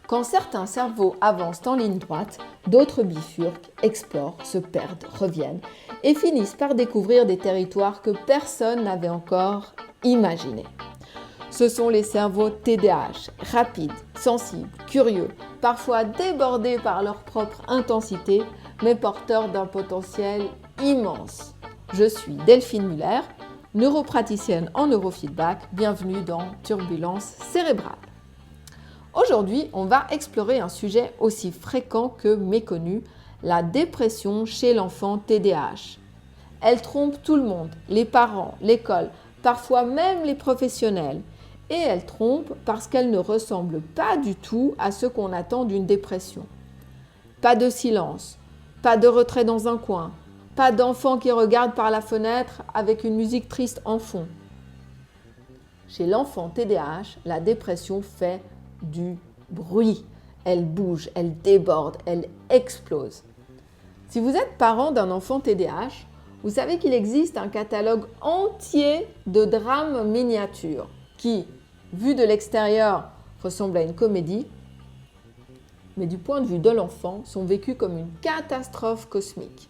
Quand certains cerveaux avancent en ligne droite, d'autres bifurquent, explorent, se perdent, reviennent et finissent par découvrir des territoires que personne n'avait encore imaginés. Ce sont les cerveaux TDAH, rapides, sensibles, curieux, parfois débordés par leur propre intensité, mais porteurs d'un potentiel immense. Je suis Delphine Muller, neuropraticienne en neurofeedback. Bienvenue dans Turbulence cérébrale. Aujourd'hui, on va explorer un sujet aussi fréquent que méconnu, la dépression chez l'enfant TDAH. Elle trompe tout le monde, les parents, l'école, parfois même les professionnels. Et elle trompe parce qu'elle ne ressemble pas du tout à ce qu'on attend d'une dépression. Pas de silence, pas de retrait dans un coin, pas d'enfant qui regarde par la fenêtre avec une musique triste en fond. Chez l'enfant TDAH, la dépression fait du bruit. Elle bouge, elle déborde, elle explose. Si vous êtes parent d'un enfant TDAH, vous savez qu'il existe un catalogue entier de drames miniatures qui, vu de l'extérieur, ressemblent à une comédie, mais du point de vue de l'enfant, sont vécus comme une catastrophe cosmique.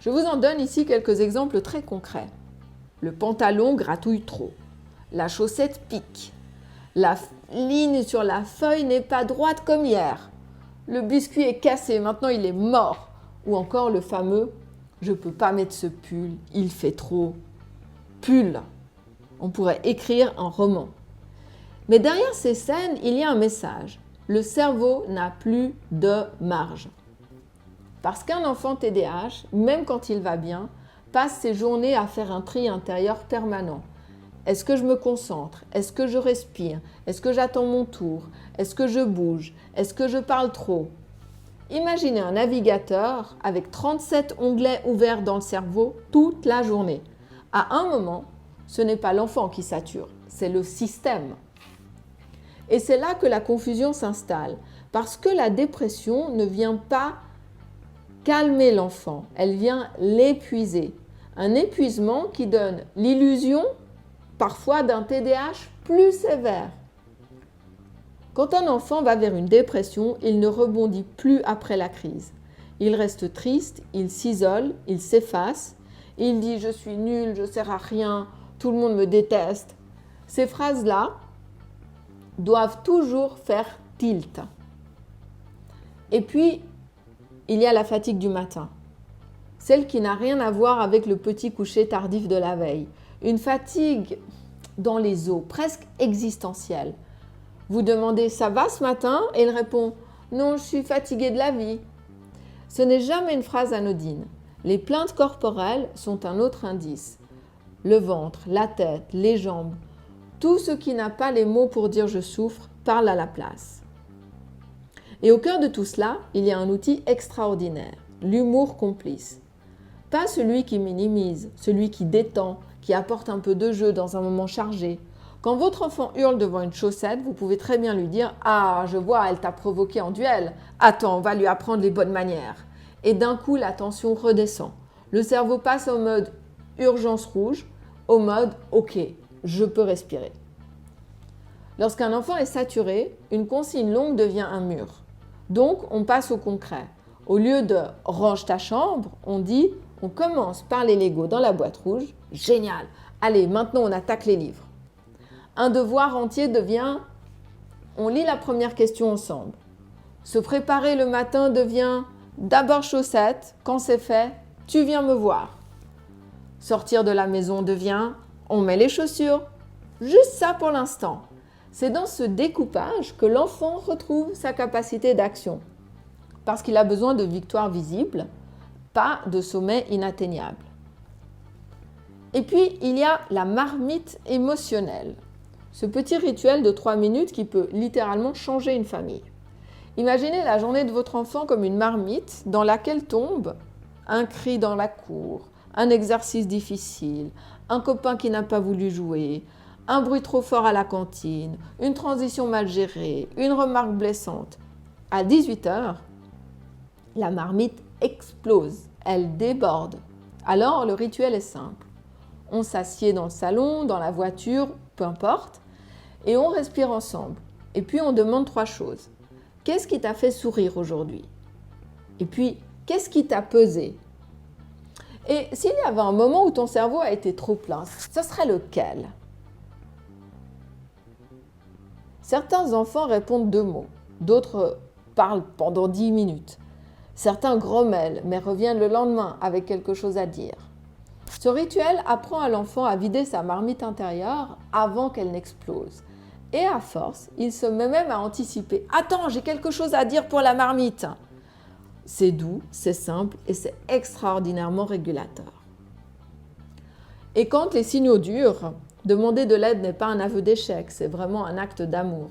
Je vous en donne ici quelques exemples très concrets. Le pantalon gratouille trop, la chaussette pique, la ligne sur la feuille n'est pas droite comme hier, le biscuit est cassé, maintenant il est mort, ou encore le fameux « je peux pas mettre ce pull, il fait trop pull ». On pourrait écrire un roman. Mais derrière ces scènes, il y a un message. Le cerveau n'a plus de marge. Parce qu'un enfant TDAH, même quand il va bien, passe ses journées à faire un tri intérieur permanent. Est-ce que je me concentre? Est-ce que je respire? Est-ce que j'attends mon tour? Est-ce que je bouge? Est-ce que je parle trop? Imaginez un navigateur avec 37 onglets ouverts dans le cerveau toute la journée. À un moment, ce n'est pas l'enfant qui sature, c'est le système. Et c'est là que la confusion s'installe, parce que la dépression ne vient pas calmer l'enfant, elle vient l'épuiser. Un épuisement qui donne l'illusion, parfois, d'un TDAH plus sévère. Quand un enfant va vers une dépression, il ne rebondit plus après la crise. Il reste triste, il s'isole, il s'efface, il dit « je suis nul, je ne sers à rien, tout le monde me déteste ». Ces phrases-là doivent toujours faire tilt. Et puis, il y a la fatigue du matin, celle qui n'a rien à voir avec le petit coucher tardif de la veille. Une fatigue dans les os, presque existentielle. Vous demandez « ça va ce matin ?» et il répond « non, je suis fatigué de la vie ». Ce n'est jamais une phrase anodine. Les plaintes corporelles sont un autre indice. Le ventre, la tête, les jambes, tout ce qui n'a pas les mots pour dire « je souffre » parle à la place. Et au cœur de tout cela, il y a un outil extraordinaire, l'humour complice. Pas celui qui minimise, celui qui détend, qui apporte un peu de jeu dans un moment chargé. Quand votre enfant hurle devant une chaussette, vous pouvez très bien lui dire « ah, je vois, elle t'a provoqué en duel. Attends, on va lui apprendre les bonnes manières. » Et d'un coup, la tension redescend. Le cerveau passe au mode « urgence rouge », au mode « ok, je peux respirer ». Lorsqu'un enfant est saturé, une consigne longue devient un mur. Donc, on passe au concret. Au lieu de « range ta chambre », on dit « on commence par les Legos dans la boîte rouge. Génial. Allez, maintenant on attaque les livres. » Un devoir entier devient « on lit la première question ensemble ». Se préparer le matin devient « d'abord chaussettes, quand c'est fait, tu viens me voir ». Sortir de la maison devient « on met les chaussures ». Juste ça pour l'instant. C'est dans ce découpage que l'enfant retrouve sa capacité d'action. Parce qu'il a besoin de victoires visibles, pas de sommets inatteignables. Et puis, il y a la marmite émotionnelle. Ce petit rituel de 3 minutes qui peut littéralement changer une famille. Imaginez la journée de votre enfant comme une marmite dans laquelle tombe un cri dans la cour, un exercice difficile, un copain qui n'a pas voulu jouer, un bruit trop fort à la cantine, une transition mal gérée, une remarque blessante. À 18h, la marmite explose, elle déborde. Alors, le rituel est simple. On s'assied dans le salon, dans la voiture, peu importe, et on respire ensemble. Et puis, on demande 3 choses. Qu'est-ce qui t'a fait sourire aujourd'hui? Et puis, qu'est-ce qui t'a pesé? Et s'il y avait un moment où ton cerveau a été trop plein, ce serait lequel? Certains enfants répondent 2 mots, d'autres parlent pendant 10 minutes. Certains grommellent, mais reviennent le lendemain avec quelque chose à dire. Ce rituel apprend à l'enfant à vider sa marmite intérieure avant qu'elle n'explose. Et à force, il se met même à anticiper. « Attends, j'ai quelque chose à dire pour la marmite !» C'est doux, c'est simple et c'est extraordinairement régulateur. Et quand les signaux durent, demander de l'aide n'est pas un aveu d'échec, c'est vraiment un acte d'amour.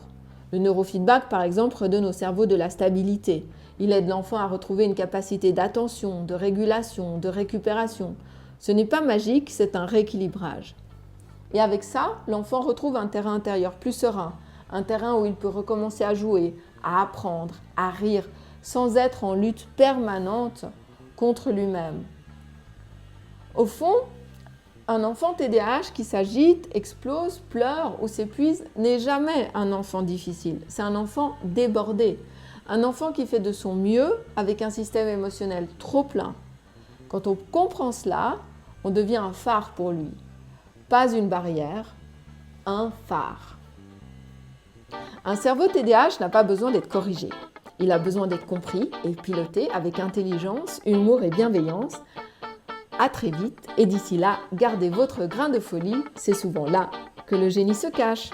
Le neurofeedback, par exemple, redonne au cerveau de la stabilité. Il aide l'enfant à retrouver une capacité d'attention, de régulation, de récupération. Ce n'est pas magique, c'est un rééquilibrage. Et avec ça, l'enfant retrouve un terrain intérieur plus serein, un terrain où il peut recommencer à jouer, à apprendre, à rire, sans être en lutte permanente contre lui-même. Au fond, un enfant TDAH qui s'agite, explose, pleure ou s'épuise n'est jamais un enfant difficile, c'est un enfant débordé, un enfant qui fait de son mieux avec un système émotionnel trop plein. Quand on comprend cela, on devient un phare pour lui. Pas une barrière, un phare. Un cerveau TDAH n'a pas besoin d'être corrigé. Il a besoin d'être compris et piloté avec intelligence, humour et bienveillance. À très vite et d'ici là, gardez votre grain de folie, c'est souvent là que le génie se cache.